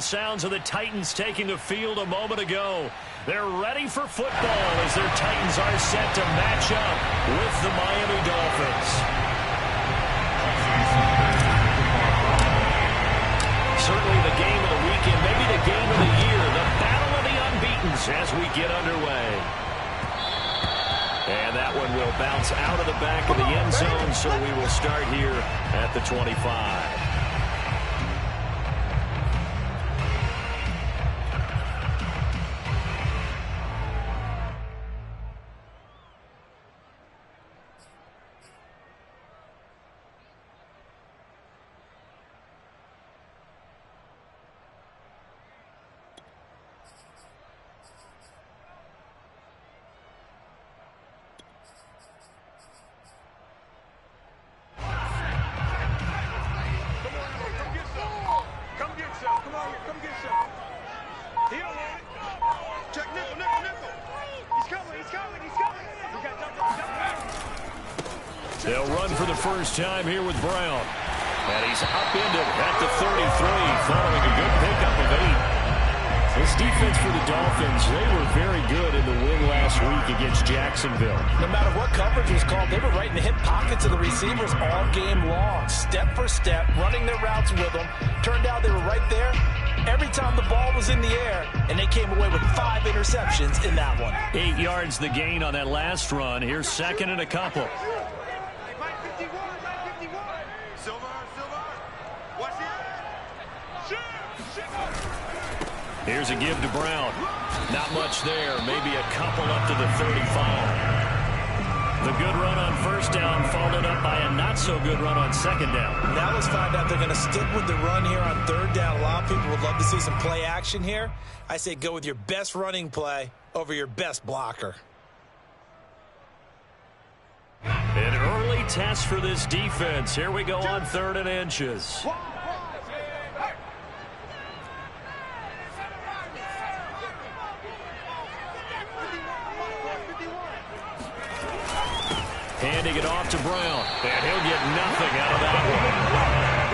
sounds of the Titans taking the field a moment ago. They're ready for football as their Titans are set to match up with the Miami Dolphins. Certainly the game of the weekend, maybe the game of the year, the battle of the unbeatens as we get underway. And that one will bounce out of the back of the end zone, so we will start here at the 25. They'll run for the first time here with Brown. And he's upended at the 33 following a good pickup of 8. This defense for the Dolphins, they were very good in the win last week against Jacksonville. No matter what coverage was called, they were right in the hip pockets of the receivers all game long. Step for step, running their routes with them. Turned out they were right there every time the ball was in the air, and they came away with 5 interceptions in that one. 8 yards the gain on that last run. Here's second and a couple. Here's a give to Brown. Not much there. Maybe a couple up to the 35. The good run on first down followed up by a not-so-good run on second down. Now let's find out they're going to stick with the run here on third down. A lot of people would love to see some play action here. I say go with your best running play over your best blocker. An early test for this defense. Here we go on 3rd and inches. Handing it off to Brown, and he'll get nothing out of that one.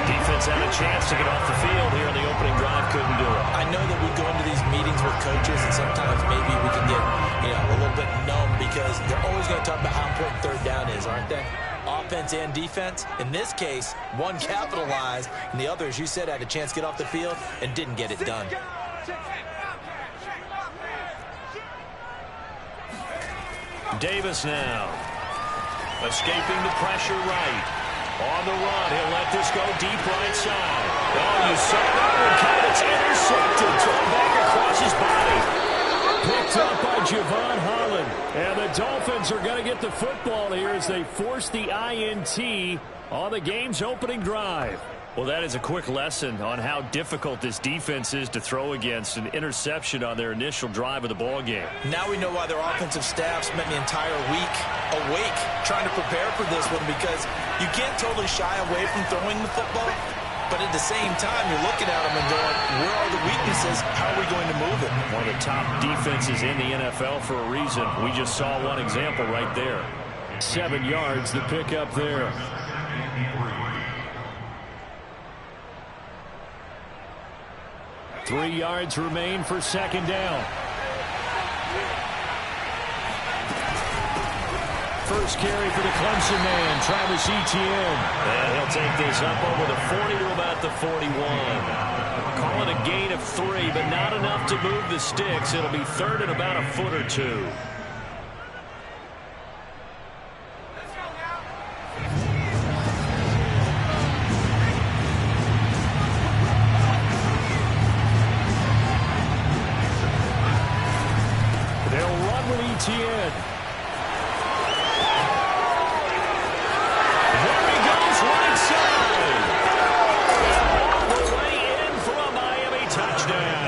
Defense had a chance to get off the field here in the opening drive, couldn't do it. I know that we go into these meetings with coaches, and sometimes maybe we can get a little bit numb because they're always going to talk about how important third down is, aren't they? Offense and defense. In this case, one capitalized, and the other, as you said, had a chance to get off the field and didn't get it done. Davis now. Escaping the pressure right. On the run, he'll let this go deep right side. Oh, you saw that one come. It's intercepted. Thrown back across his body. Picked up by Javon Holland. And the Dolphins are going to get the football here as they force the INT on the game's opening drive. Well, that is a quick lesson on how difficult this defense is to throw against. An interception on their initial drive of the ball game. Now we know why their offensive staff spent the entire week awake trying to prepare for this one, because you can't totally shy away from throwing the football, but at the same time you're looking at them and going, where are the weaknesses? How are we going to move it? One of the top defenses in the NFL for a reason. We just saw one example right there. 7 yards, the pickup there. Three yards remain for second down. First carry for the Clemson man, Travis Etienne. And he'll take this up over the 40 to about the 41. Call it a gain of 3, but not enough to move the sticks. It'll be third and about a foot or 2. Etienne. There he goes, right side. All the way in for a Miami touchdown.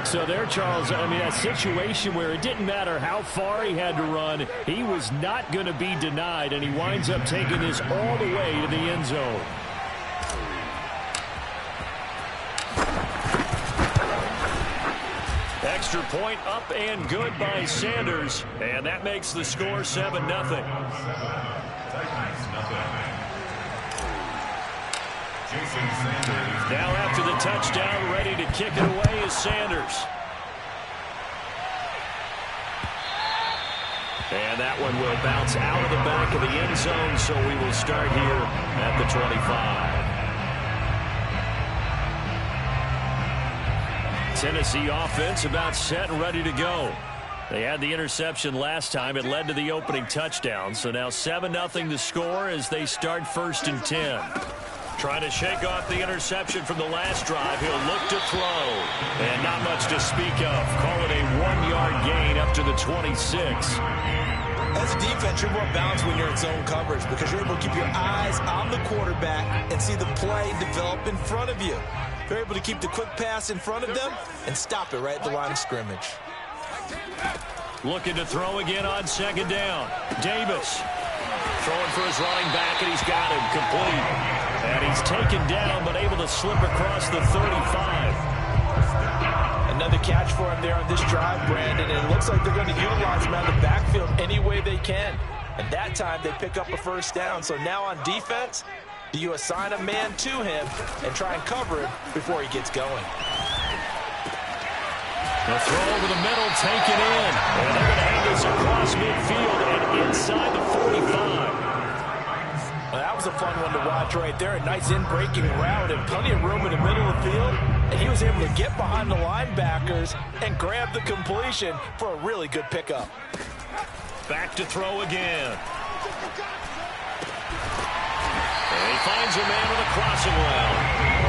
So there, Charles, I mean, a situation where it didn't matter how far he had to run, he was not going to be denied, and he winds up taking this all the way to the end zone. Extra point up and good by Sanders. And that makes the score 7-0. Now after the touchdown, kick it away is Sanders. And that one will bounce out of the back of the end zone, so we will start here at the 25. Tennessee offense about set and ready to go. They had the interception last time. It led to the opening touchdown. So now 7-0 to score as they start 1st and 10. Trying to shake off the interception from the last drive. He'll look to throw. And not much to speak of. Call it a 1-yard gain up to the 26. As a defense, you're more balanced when you're in zone coverage because you're able to keep your eyes on the quarterback and see the play develop in front of you. You're able to keep the quick pass in front of them and stop it right at the line of scrimmage. Looking to throw again on 2nd down. Davis throwing for his running back, and he's got him complete. And he's taken down, but able to slip across the 35. Another catch for him there on this drive, Brandon, and it looks like they're going to utilize him out of the backfield any way they can. And that time they pick up a 1st down. So now on defense, do you assign a man to him and try and cover him before he gets going? The throw over the middle, taken in. And they're going to have this across midfield and inside the 45. Well, that was a fun one to watch right there. A nice in-breaking route and plenty of room in the middle of the field. And he was able to get behind the linebackers and grab the completion for a really good pickup. Back to throw again. And he finds a man with a crossing route.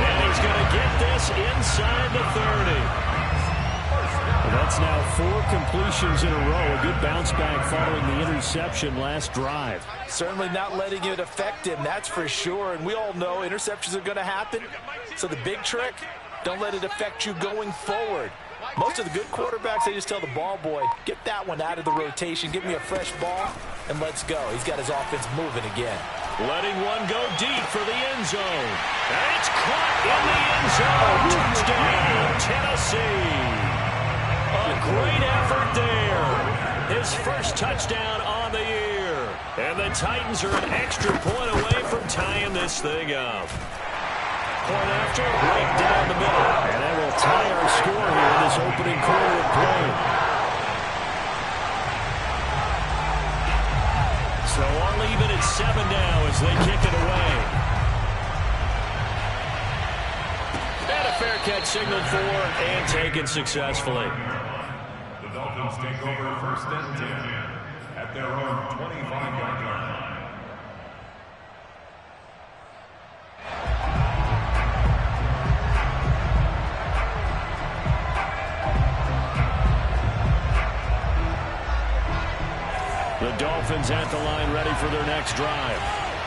And he's going to get this inside the 30. That's now 4 completions in a row. A good bounce back following the interception last drive. Certainly not letting it affect him, that's for sure. And we all know interceptions are going to happen. So the big trick, don't let it affect you going forward. Most of the good quarterbacks, they just tell the ball boy, get that one out of the rotation, give me a fresh ball, and let's go. He's got his offense moving again. Letting one go deep for the end zone. And it's caught in the end zone. Touchdown, Tennessee. A great effort there. His first touchdown on the year. And the Titans are an extra point away from tying this thing up. Point after, right down the middle. And that will tie our score here in this opening quarter of play. So all even at 7 now as they kick it away. And a fair catch signaled for and taken successfully. The Dolphins take over 1st and 10 at their own 25-yard line. The Dolphins at the line ready for their next drive.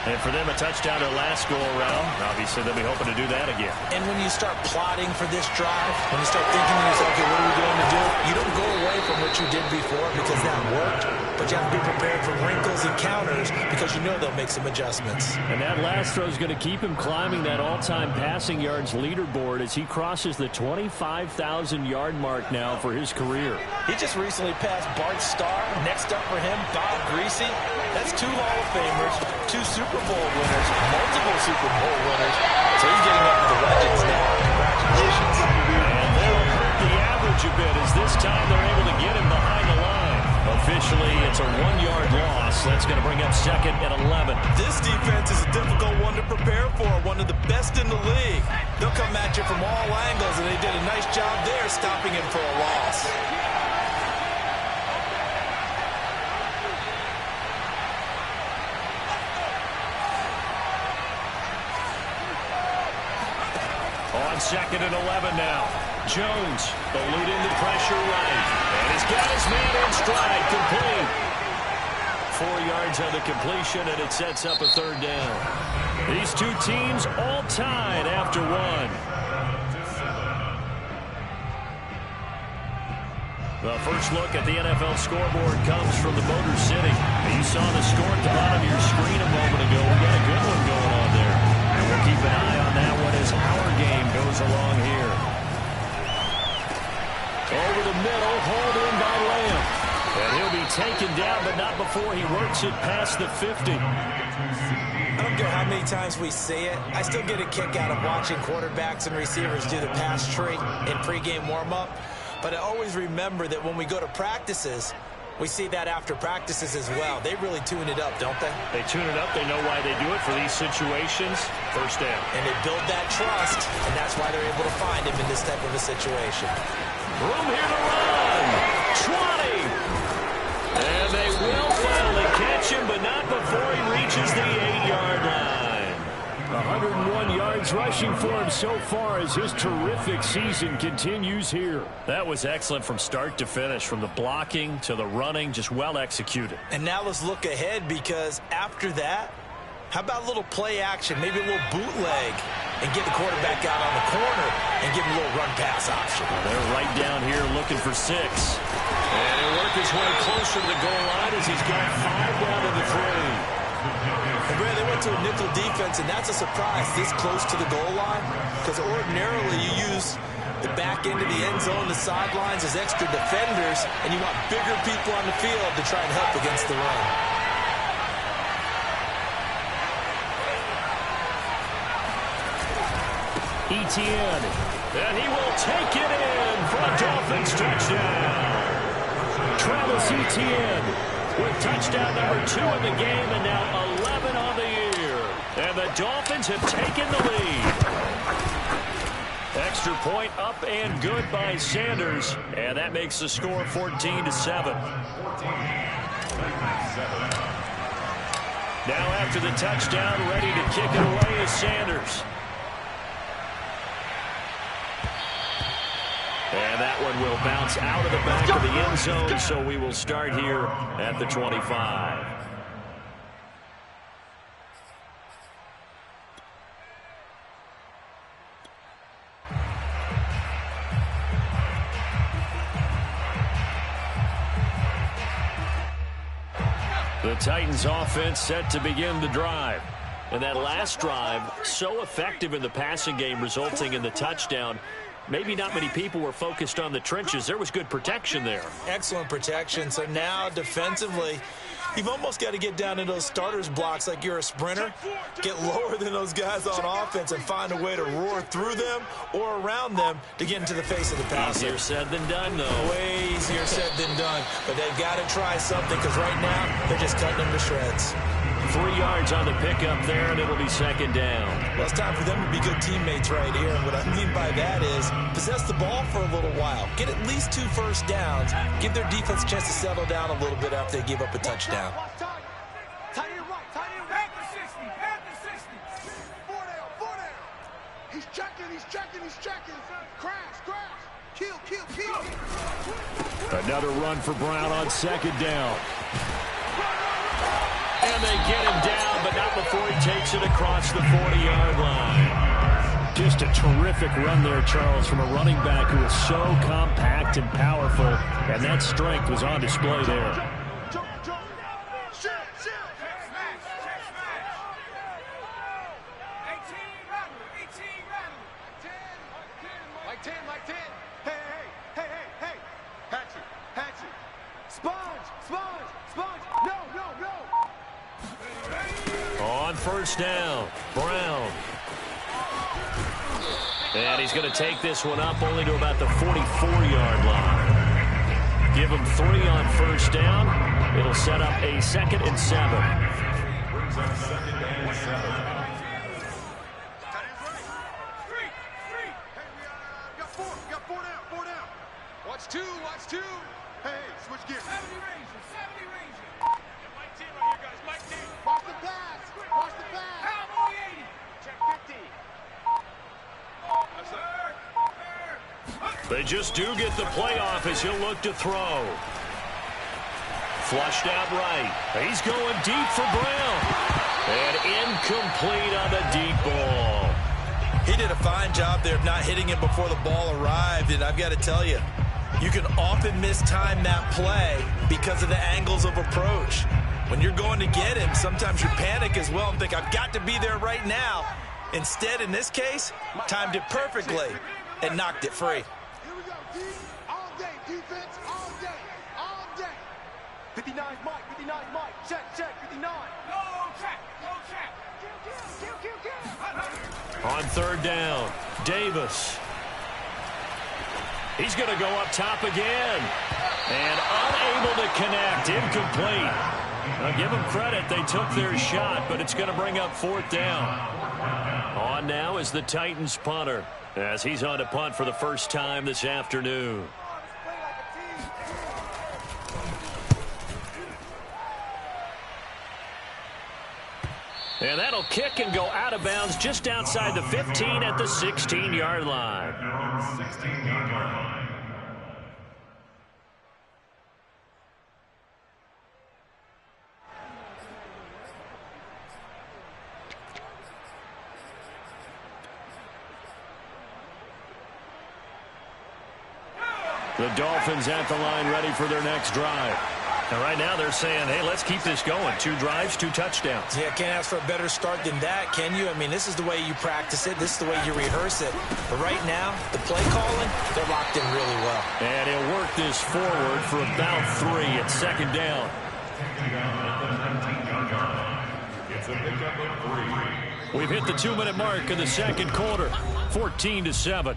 And for them, a touchdown their last go-around. Obviously, they'll be hoping to do that again. And when you start plotting for this drive, when you start thinking to yourself, okay, what are we going to do? You don't go away from what you did before because that worked. But you have to be prepared for wrinkles and counters because you know they'll make some adjustments. And that last throw is going to keep him climbing that all-time passing yards leaderboard as he crosses the 25,000-yard mark now for his career. He just recently passed Bart Starr. Next up for him, Bob Greasy. That's 2 Hall of Famers, 2 Super Bowl winners, multiple Super Bowl winners. So he's getting up to the legends now. Congratulations. And that'll hurt the average a bit as this time they're able to get him behind the line. Officially, it's a 1-yard loss. That's going to bring up 2nd and 11. This defense is a difficult one to prepare for, one of the best in the league. They'll come at you from all angles, and they did a nice job there stopping him for a loss. On 2nd and 11 now. Jones eluding the pressure right. And he's got his man in stride, complete. 4 yards on the completion, and it sets up a 3rd down. These two teams all tied after 1. The first look at the NFL scoreboard comes from the Motor City. You saw the score at the bottom of your screen a moment ago. We got a good one going on there. And we'll keep an eye on that one as our game goes along here. Over the middle, hauled in by Lamb. And And he'll be taken down, but not before he works it past the 50. I don't care how many times we see it. I still get a kick out of watching quarterbacks and receivers do the pass tree in pregame warm-up. But I always remember that when we go to practices, we see that after practices as well. They really tune it up, don't they? They tune it up. They know why they do it for these situations. First down. And they build that trust, and that's why they're able to find him in this type of a situation. Room here to run. 20. And they will finally catch him, but not before he reaches the 8-yard line. 101 yards rushing for him so far as his terrific season continues here. That was excellent from start to finish, from the blocking to the running, just well executed. And now let's look ahead, because after that, how about a little play action, maybe a little bootleg, and get the quarterback out on the corner and give him a little run-pass option. Well, they're right down here looking for 6. And he'll work his way closer to the goal line as he's got 5 down to the 3. And Brad, they went to a nickel defense, and that's a surprise this close to the goal line, because ordinarily you use the back end of the end zone, the sidelines as extra defenders, and you want bigger people on the field to try and help against the run. Etienne, and he will take it in for a Dolphins touchdown. Travis Etienne with touchdown number 2 in the game, and now 11 on the year. And the Dolphins have taken the lead. Extra point up and good by Sanders, and that makes the score 14-7. Now after the touchdown, ready to kick it away is Sanders. And that one will bounce out of the back of the end zone, so we will start here at the 25. The Titans offense set to begin the drive. And that last drive, so effective in the passing game, resulting in the touchdown. Maybe not many people were focused on the trenches. There was good protection there. Excellent protection. So now defensively, you've almost got to get down in those starters blocks like you're a sprinter. Get lower than those guys on offense and find a way to roar through them or around them to get into the face of the passer. Easier said than done, though. Way easier said than done. But they've got to try something, because right now they're just cutting them to shreds. 3 yards on the pickup there, and it'll be second down. Well, it's time for them to be good teammates right here. And what I mean by that is possess the ball for a little while. Get at least 2 first downs. Give their defense a chance to settle down a little bit after they give up a touchdown. Tight end right, tight end right. At the 60. 4 down. He's checking. Crash. Kill. Another run for Brown on second down. And they get him down, but not before he takes it across the 40-yard line. Just a terrific run there, Charles, from a running back who is so compact and powerful, and that strength was on display there. Jump. Shoot. Smash. 18 rattle. 10. Like 10. Hey. Patrick. Sponge. No. On first down, Brown. And he's going to take this one up only to about the 44-yard line. Give him 3 on first down. It'll set up a 2nd and 7. Brings up 2nd and 7. Hey, we got 4 down. Watch two. Hey, switch gears. 70 Ranger. Mike 10 right here, guys. Mike 10. Watch the pass. Cowboy 80. Check 50. They just do get the playoff as he'll look to throw. Flushed out right. He's going deep for Brown. And incomplete on the deep ball. He did a fine job there of not hitting him before the ball arrived, and I've got to tell you, you can often mistime that play because of the angles of approach. When you're going to get him, sometimes you panic as well and think, I've got to be there right now. Instead, in this case, timed it perfectly and knocked it free. Here we go, D. All day, defense, all day. 59, Mike. 59, Mike. Check, 59. No check. On third down, Davis. He's going to go up top again. And unable to connect. Incomplete. Now, give them credit. They took their shot, but it's going to bring up fourth down. On now is the Titans punter, as he's on to punt for the first time this afternoon. And that'll kick and go out of bounds just outside the 15 at the 16-yard line. The Dolphins at the line ready for their next drive. And right now they're saying, hey, let's keep this going. 2 drives, 2 touchdowns. Yeah, can't ask for a better start than that, can you? I mean, this is the way you practice it. This is the way you rehearse it. But right now, the play calling, they're locked in really well. And he'll work this forward for about 3 at second down. It's a pickup of 3. We've hit the 2-minute mark of the second quarter. 14-7.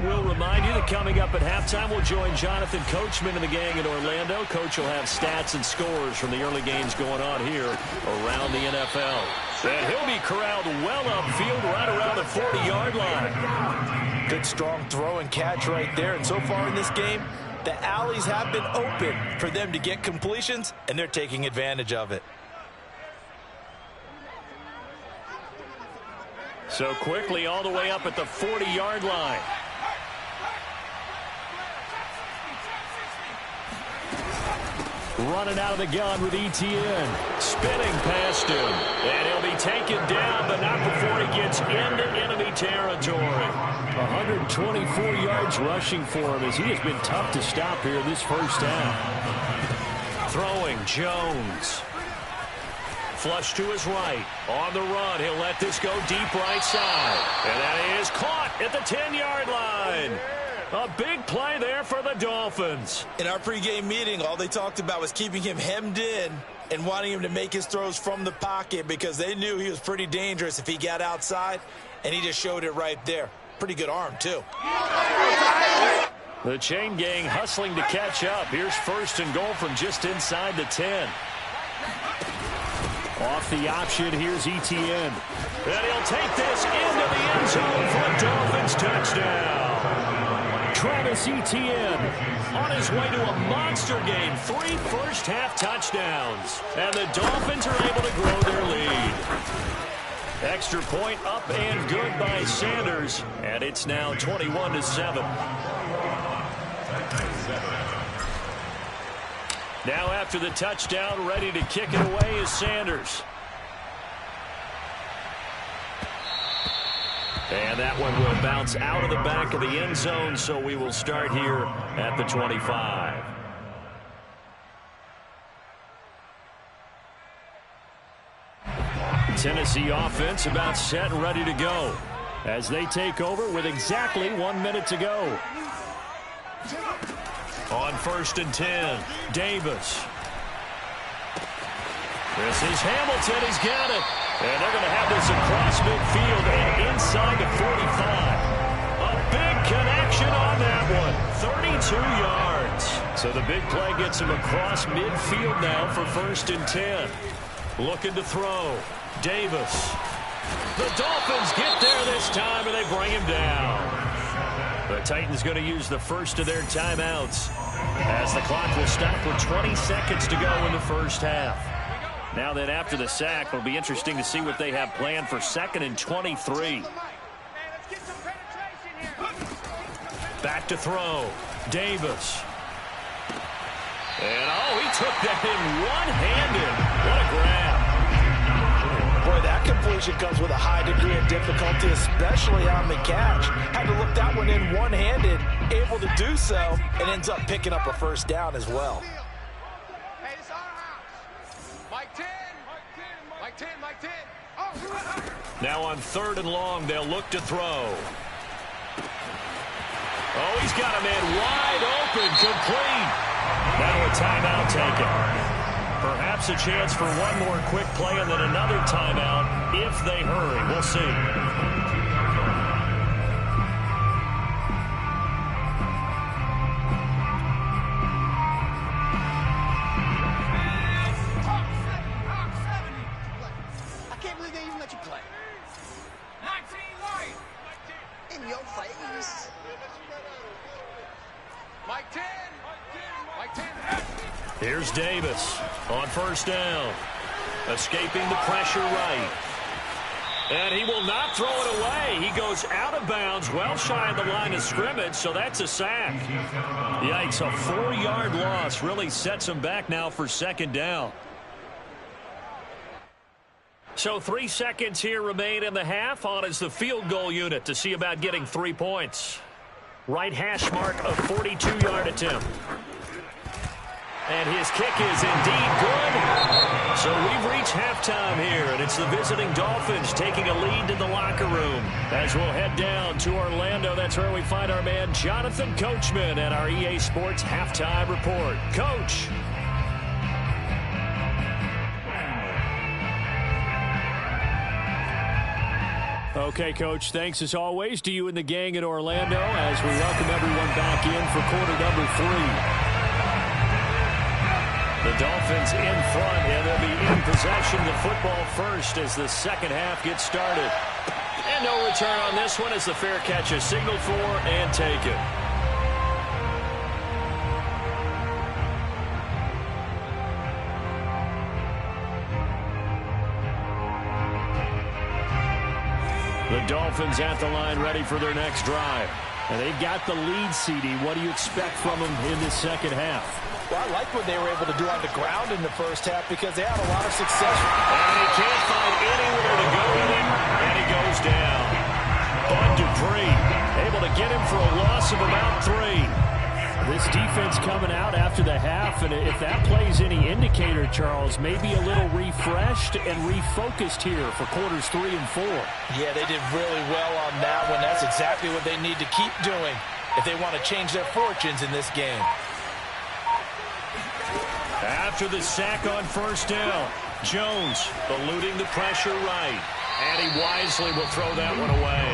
We'll remind you that coming up at halftime, we'll join Jonathan Coachman and the gang in Orlando. Coach will have stats and scores from the early games going on here around the NFL. And he'll be corralled well upfield right around the 40-yard line. Good strong throw and catch right there. And so far in this game, the alleys have been open for them to get completions, and they're taking advantage of it. So quickly all the way up at the 40-yard line. Running out of the gun with Etienne. Spinning past him. And he'll be taken down, but not before he gets into enemy territory. 124 yards rushing for him as he has been tough to stop here this first half. Throwing Jones. Flush to his right. On the run, he'll let this go deep right side. And that is caught at the 10-yard line. A big play there for the Dolphins. In our pregame meeting, all they talked about was keeping him hemmed in and wanting him to make his throws from the pocket because they knew he was pretty dangerous if he got outside, and he just showed it right there. Pretty good arm, too. The chain gang hustling to catch up. Here's first and goal from just inside the 10. Off the option, here's Etienne. And he'll take this into the end zone for a Dolphins touchdown. Travis Etienne on his way to a monster game. 3 first-half touchdowns. And the Dolphins are able to grow their lead. Extra point up and good by Sanders. And it's now 21-7. Now after the touchdown, ready to kick it away is Sanders. And that one will bounce out of the back of the end zone, so we will start here at the 25. Tennessee offense about set and ready to go as they take over with exactly 1 minute to go. On 1st and 10, Davis. This is Hamilton. He's got it. And they're going to have this across midfield and inside the 45. A big connection on that one. 32 yards. So the big play gets him across midfield now for 1st and 10. Looking to throw. Davis. The Dolphins get there this time, and they bring him down. The Titans going to use the first of their timeouts as the clock will stop with 20 seconds to go in the first half. Now then, after the sack, it'll be interesting to see what they have planned for 2nd and 23. Back to throw. Davis. And, oh, he took that in one-handed. What a grab. Boy, that completion comes with a high degree of difficulty, especially on the catch. Had to look that one in one-handed, able to do so, and ends up picking up a first down as well. Hey, it's our house. Mike 10. Mike 10. Mike 10. Oh. Now on 3rd and long, they'll look to throw. Oh, he's got a man wide open, complete. Now a timeout taken. Perhaps a chance for one more quick play and then another timeout if they hurry. We'll see. Here's Davis on first down. Escaping the pressure right. And he will not throw it away. He goes out of bounds, well shy of the line of scrimmage, so that's a sack. Yikes, a 4-yard loss really sets him back now for second down. So 3 seconds here remain in the half. On is the field goal unit to see about getting 3 points. Right hash mark, a 42-yard attempt. And his kick is indeed good. So we've reached halftime here, and it's the visiting Dolphins taking a lead to the locker room. As we'll head down to Orlando, that's where we find our man Jonathan Coachman at our EA Sports Halftime Report. Coach. Okay, Coach, thanks as always to you and the gang in Orlando as we welcome everyone back in for quarter number 3. The Dolphins in front, and they'll be in possession of the football first as the second half gets started. And no return on this one as the fair catch is signaled for and taken. The Dolphins at the line ready for their next drive. And they've got the lead, CD. What do you expect from them in this second half? Well, I like what they were able to do on the ground in the first half because they had a lot of success. And he can't find anywhere to go with it, and he goes down. Bud Dupree able to get him for a loss of about 3. This defense coming out after the half, and if that plays any indicator, Charles, maybe a little refreshed and refocused here for quarters 3 and 4. Yeah, they did really well on that one. That's exactly what they need to keep doing if they want to change their fortunes in this game. After the sack on first down, Jones eluding the pressure right. And he wisely will throw that one away.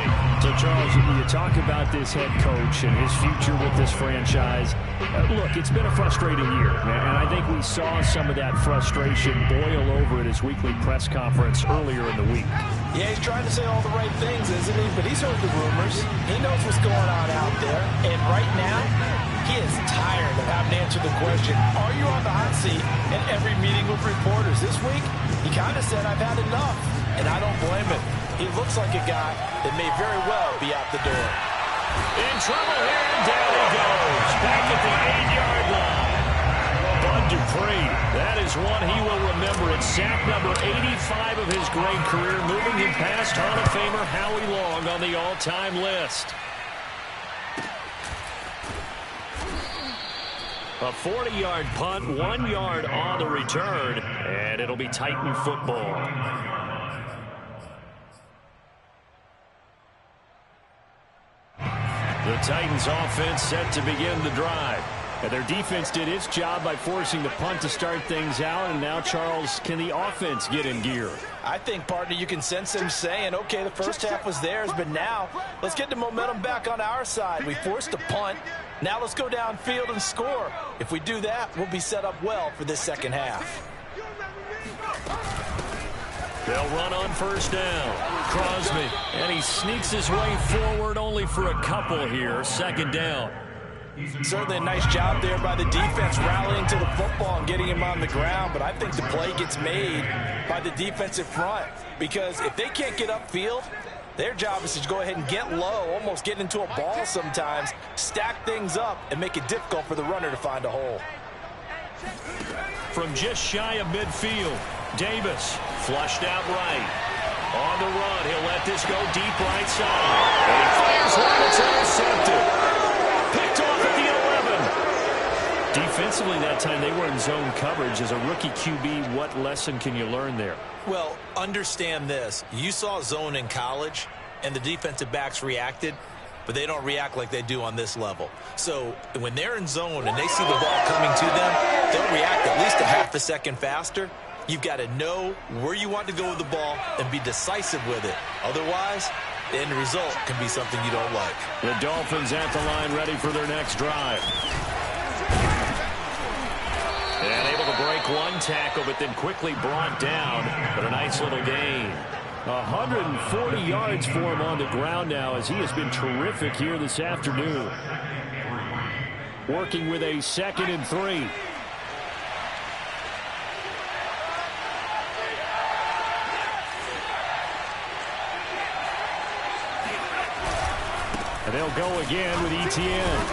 So, Charles, you talk about this head coach and his future with this franchise. Look, it's been a frustrating year, and I think we saw some of that frustration boil over at his weekly press conference earlier in the week. Yeah, he's trying to say all the right things, isn't he? But he's heard the rumors. He knows what's going on out there. And right now, he is tired of having to answer the question, are you on the hot seat? In every meeting with reporters this week, he kind of said, I've had enough. And I don't blame him. He looks like a guy that may very well be out the door. In trouble here, and down he goes. Back at the 8-yard line. Bud Dupree, that is one he will remember. It's sack number 85 of his great career, moving him past Hall of Famer Howie Long on the all-time list. A 40-yard punt, 1 yard on the return, and it'll be Titan football. The Titans offense set to begin the drive. And their defense did its job by forcing the punt to start things out. And now, Charles, can the offense get in gear? I think, partner, you can sense him saying, okay, the first half was theirs, but now let's get the momentum back on our side. We forced a punt. Now let's go downfield and score. If we do that, we'll be set up well for this second half. They'll run on first down. Crosby, and he sneaks his way forward only for a couple here. Second down. Certainly a nice job there by the defense rallying to the football and getting him on the ground, but I think the play gets made by the defensive front because if they can't get upfield, their job is to go ahead and get low, almost get into a ball sometimes, stack things up, and make it difficult for the runner to find a hole. From just shy of midfield, Davis flushed out right. On the run, he'll let this go deep right side. And he fires one, it's intercepted. Picked off at the 11. Defensively that time, they were in zone coverage. As a rookie QB, what lesson can you learn there? Well, understand this. You saw zone in college, and the defensive backs reacted. but they don't react like they do on this level. So when they're in zone and they see the ball coming to them, they'll react at least a half a second faster. You've got to know where you want to go with the ball and be decisive with it. Otherwise, the end result can be something you don't like. The Dolphins at the line ready for their next drive. And able to break one tackle, but then quickly brought down. But a nice little gain. 140 yards for him on the ground now, as he has been terrific here this afternoon. Working with a 2nd and 3. And they'll go again with Etienne.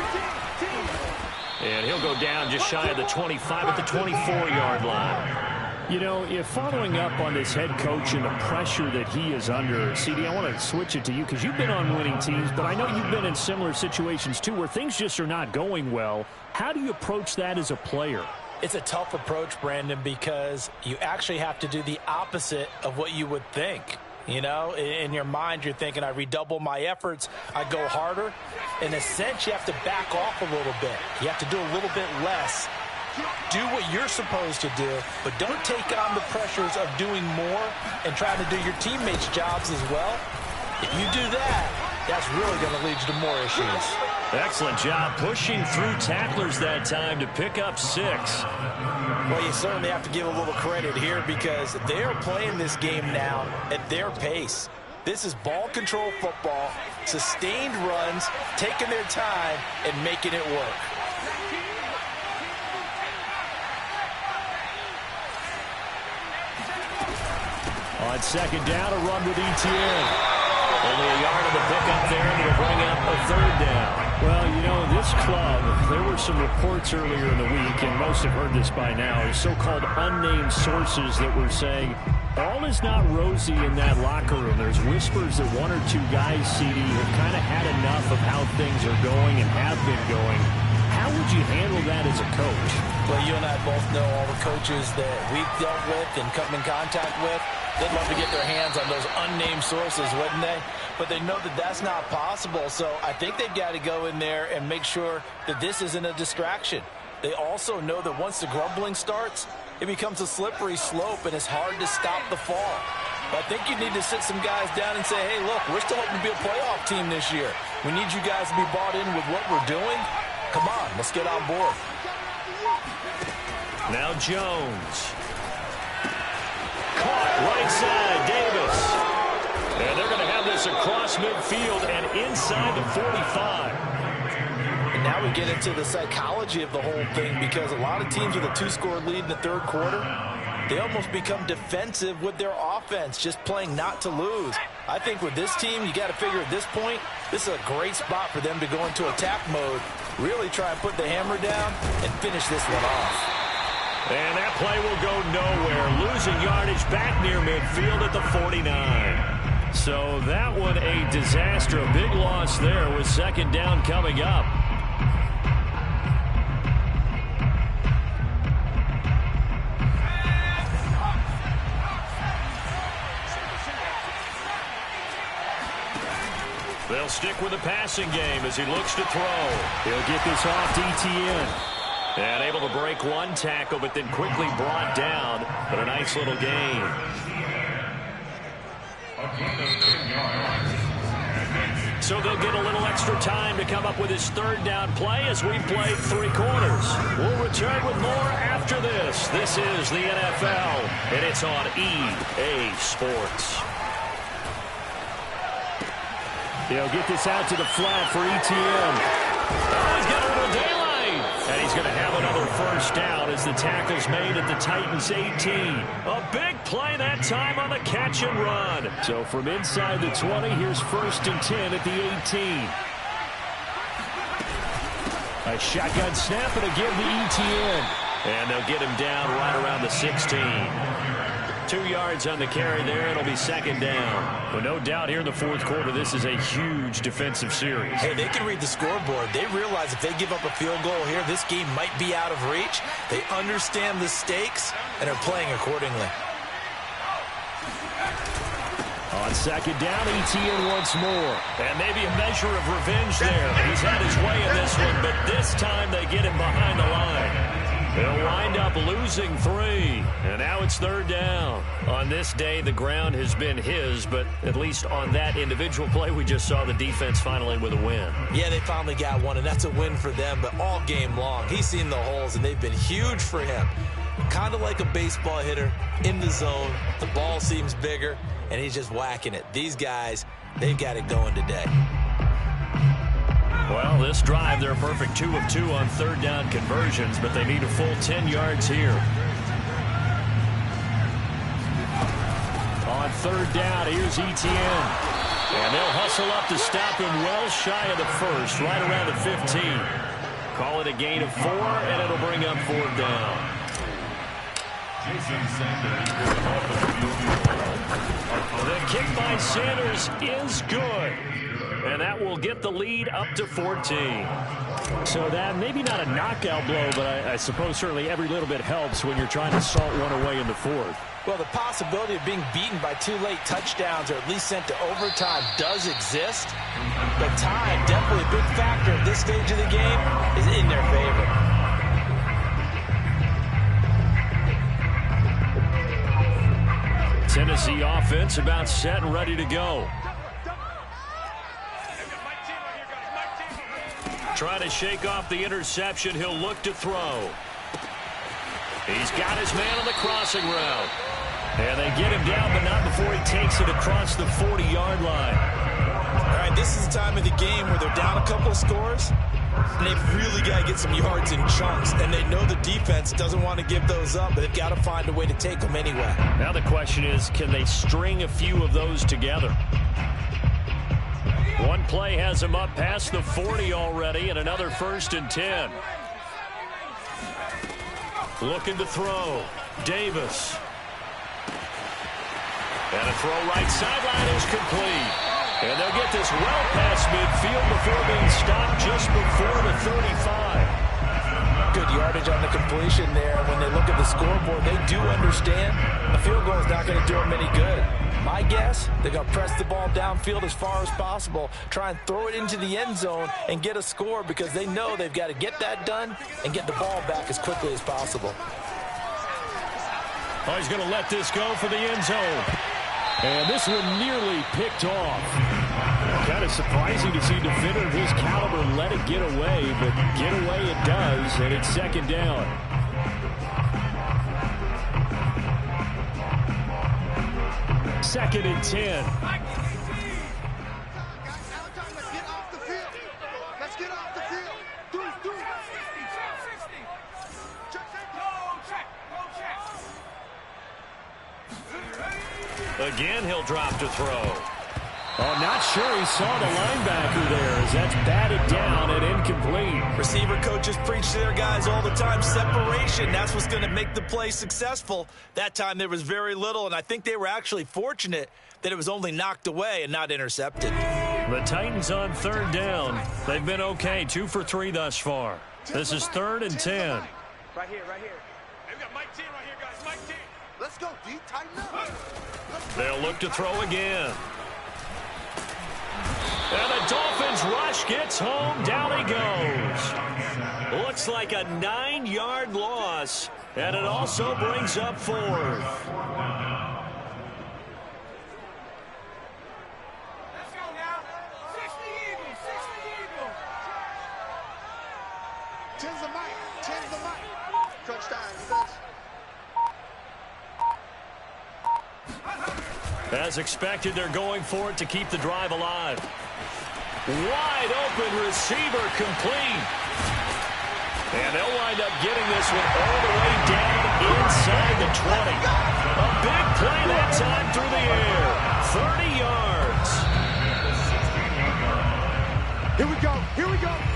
And he'll go down just shy of the 25 at the 24-yard line. You know, if following up on this head coach and the pressure that he is under, CD, I want to switch it to you because you've been on winning teams, but I know you've been in similar situations too where things just are not going well. How do you approach that as a player? It's a tough approach, Brandon, because you actually have to do the opposite of what you would think. You know, in your mind, you're thinking, I redouble my efforts, I go harder. In a sense, you have to back off a little bit. You have to do a little bit less. Do what you're supposed to do, but don't take on the pressures of doing more and trying to do your teammates' jobs as well. If you do that, that's really going to lead you to more issues. Excellent job pushing through tacklers that time to pick up 6. Well, you certainly have to give a little credit here because they are playing this game now at their pace. This is ball control football, sustained runs, taking their time and making it work. On 2nd down, a run with Etienne. Only a yard on the pickup there, and it'll bring up a 3rd down. Well, you know, this club, there were some reports earlier in the week, and most have heard this by now, so-called unnamed sources that were saying all is not rosy in that locker room. There's whispers that 1 or 2 guys, CD, have kind of had enough of how things are going and have been going. How would you handle that as a coach? Well, you and I both know all the coaches that we've dealt with and come in contact with. They'd love to get their hands on those unnamed sources, wouldn't they? But they know that that's not possible, so I think they've got to go in there and make sure that this isn't a distraction. They also know that once the grumbling starts, it becomes a slippery slope, and it's hard to stop the fall. But I think you need to sit some guys down and say, hey, look, we're still hoping to be a playoff team this year. We need you guys to be bought in with what we're doing. Come on, let's get on board. Now Jones. Caught right side, Davis. And they're going to have this across midfield and inside the 45. And now we get into the psychology of the whole thing because a lot of teams with a 2-score lead in the 3rd quarter, they almost become defensive with their offense, just playing not to lose. I think with this team, you got to figure at this point, this is a great spot for them to go into attack mode, really try and put the hammer down and finish this one off. And that play will go nowhere. Losing yardage back near midfield at the 49. So that one a disaster. A big loss there with 2nd down coming up. They'll stick with the passing game as he looks to throw. He'll get this off to Etienne. And able to break one tackle, but then quickly brought down. But a nice little gain. So they'll get a little extra time to come up with his 3rd down play as we play 3 quarters. We'll return with more after this. This is the NFL, and it's on EA Sports. They'll get this out to the flat for Etienne. Oh, he's got a little daylight. And he's going to have another 1st down as the tackle's made at the Titans' 18. A big play that time on the catch and run. So from inside the 20, here's 1st and 10 at the 18. A shotgun snap and again to Etienne. And they'll get him down right around the 16. 2 yards on the carry there. It'll be 2nd down. Well, no doubt here in the 4th quarter, this is a huge defensive series. Hey, they can read the scoreboard. They realize if they give up a field goal here, this game might be out of reach. They understand the stakes and are playing accordingly. On second down, ETN once more. And maybe a measure of revenge there. He's had his way in this one, but this time they get him behind the line. They'll wind up losing 3. And now it's third down. On this day, the ground has been his, but at least on that individual play, we just saw the defense finally with a win. Yeah, they finally got one, and that's a win for them, but all game long, he's seen the holes, and they've been huge for him. Kind of like a baseball hitter in the zone. The ball seems bigger, and he's just whacking it. These guys, they've got it going today. Well, this drive, they're a perfect 2 of 2 on third down conversions, but they need a full 10 yards here. On third down, here's ETN. And they'll hustle up to stop him well shy of the first, right around the 15. Call it a gain of 4, and it'll bring up fourth down. Jason Sanders. The kick by Sanders is good. And that will get the lead up to 14. So that maybe not a knockout blow, but I suppose certainly every little bit helps when you're trying to salt one away in the fourth. Well, the possibility of being beaten by 2 late touchdowns or at least sent to overtime does exist. But time, definitely a big factor at this stage of the game, is in their favor. Tennessee offense about set and ready to go. Trying to shake off the interception. He'll look to throw. He's got his man on the crossing route. And they get him down, but not before he takes it across the 40-yard line. All right, this is the time of the game where they're down a couple of scores, and they've really got to get some yards in chunks, and they know the defense doesn't want to give those up, but they've got to find a way to take them anyway. Now the question is, can they string a few of those together? One play has him up past the 40 already, and another 1st and 10. Looking to throw. Davis. And a throw right sideline is complete. And they'll get this well past midfield before being stopped just before the 35. Good yardage on the completion there. When they look at the scoreboard, they do understand a field goal is not going to do them any good. My guess, they're going to press the ball downfield as far as possible, try and throw it into the end zone and get a score because they know they've got to get that done and get the ball back as quickly as possible. Oh, he's going to let this go for the end zone. And this one nearly picked off. Kind of surprising to see a defender of his caliber let it get away, but get away it does, and it's second down. Second and 10. Let's get off the field. Do it. Again, he'll drop to throw. Oh, not sure he saw the linebacker there as that's batted down and incomplete. Receiver coaches preach to their guys all the time, separation. That's what's going to make the play successful. That time there was very little, and I think they were actually fortunate that it was only knocked away and not intercepted. The Titans on third down. They've been okay, 2 for 3 thus far. This is 3rd and 10. Right here. Hey, we got Mike 10 right here, guys. Mike 10. Let's go, D. Tighten up. They'll look to throw again. And the Dolphins rush gets home. Down he goes. Looks like a 9-yard loss. And it also brings up 4th. Let's go now. 60 Eagles. 10's the mic. Touchdown. As expected, they're going for it to keep the drive alive. Wide open receiver complete. And they'll wind up getting this one all the way down inside the 20. A big play that time through the air. 30 yards. Here we go.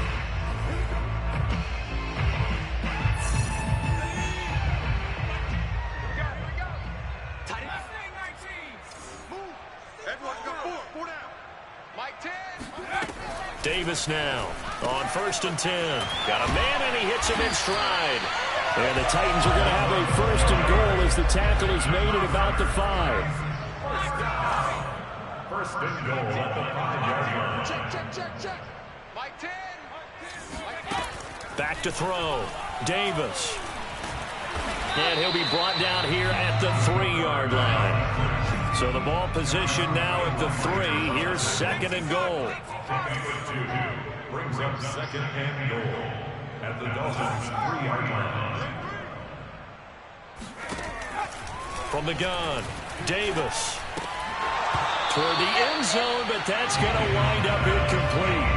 Davis now on 1st and 10. Got a man, and he hits him in stride. And the Titans are going to have a 1st and goal as the tackle is made at about the 5. First and goal at the 5-yard line. Check. Mike 10. Back to throw. Davis. And he'll be brought down here at the 3-yard line. So the ball position now at the 3. Here's second and goal. Brings up second and goal at the Dolphins' 3-yard line. From the gun, Davis. Toward the end zone, but that's going to wind up incomplete.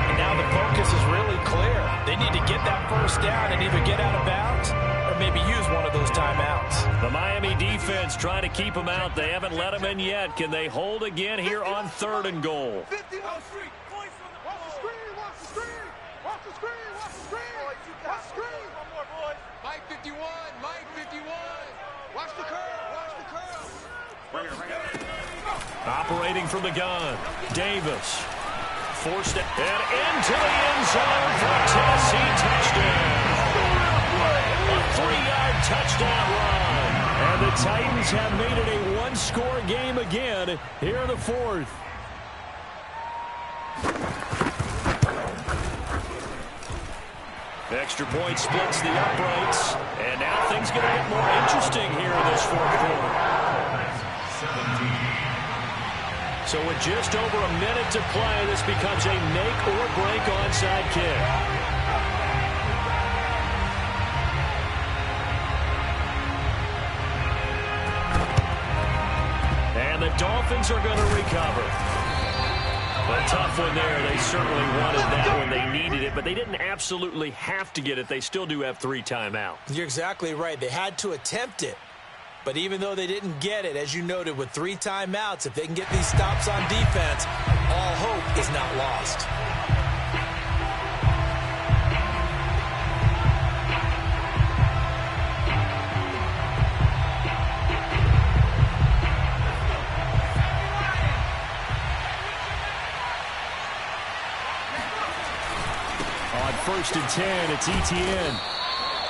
And now the focus is really clear. They need to get that first down and either get out of bounds or maybe use one of those timeouts. The Miami defense trying to keep them out. They haven't let them in yet. Can they hold again here on third and goal? 50 on street. Watch the screen. Watch the screen. Watch the screen. Watch the screen. Watch the screen. One more, boys. Mike 51. Mike 51. Watch the curve. Watch the curve. Bring it. Operating from the gun, Davis. Forced it and into the end zone for a Tennessee touchdown. A 3-yard touchdown run. And the Titans have made it a one-score game again here in the fourth. Extra point splits the uprights. And now things going to get more interesting here in this fourth quarter. So with just over a minute to play, this becomes a make-or-break onside kick. And the Dolphins are going to recover. A tough one there. They certainly wanted that when they needed it, but they didn't absolutely have to get it. They still do have 3 timeouts. You're exactly right. They had to attempt it. But even though they didn't get it, as you noted, with 3 timeouts, if they can get these stops on defense, all hope is not lost. On first and 10, it's Etienne.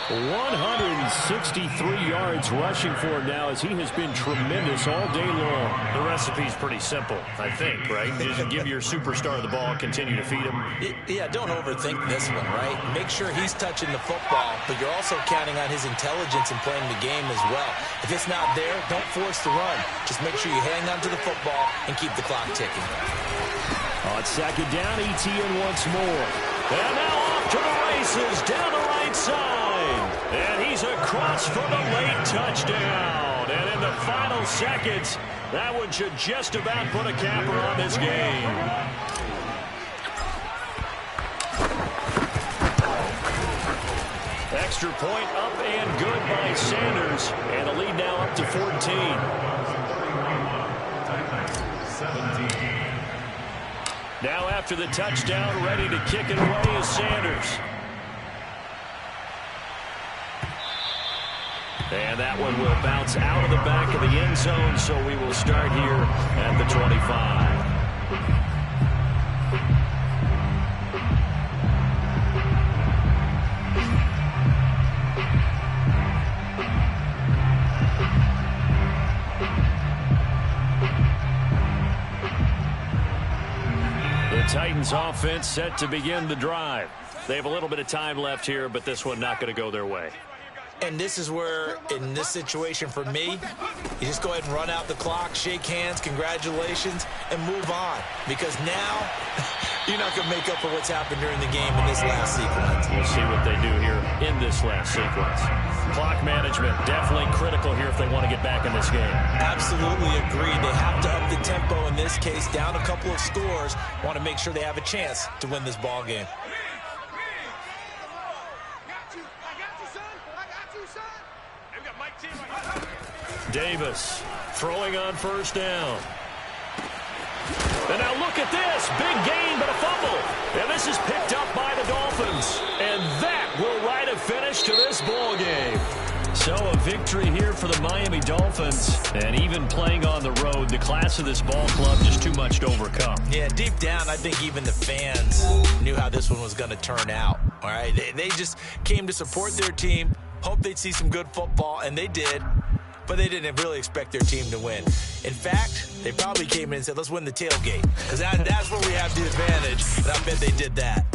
163 yards rushing for him now as he has been tremendous all day long. The recipe's pretty simple, I think, right? Just give your superstar the ball, continue to feed him. Yeah, don't overthink this one, right? Make sure he's touching the football, but you're also counting on his intelligence in playing the game as well. If it's not there, don't force the run. Just make sure you hang on to the football and keep the clock ticking. On second down, Etienne once more. And now off to the races down the right side. And he's across for the late touchdown. And in the final seconds, that one should just about put a capper on this game. Extra point up and good by Sanders. And a lead now up to 14. 17. Now after the touchdown, ready to kick it away is Sanders. And that one will bounce out of the back of the end zone, so we will start here at the 25. The Titans offense set to begin the drive. They have a little bit of time left here, but this one not going to go their way. And this is where, in this situation for me, you just go ahead and run out the clock, shake hands, congratulations, and move on. Because now, you're not going to make up for what's happened during the game in this last sequence. We'll see what they do here in this last sequence. Clock management, definitely critical here if they want to get back in this game. Absolutely agreed. They have to up the tempo in this case, down a couple of scores, want to make sure they have a chance to win this ball game. Davis throwing on first down. And now look at this. Big gain, but a fumble. And this is picked up by the Dolphins. And that will write a finish to this ball game. So a victory here for the Miami Dolphins. And even playing on the road, the class of this ball club just too much to overcome. Yeah, deep down, I think even the fans knew how this one was going to turn out. All right, they just came to support their team, hoped they'd see some good football, and they did. but they didn't really expect their team to win. In fact, they probably came in and said, let's win the tailgate, because that's where we have the advantage, and I bet they did that.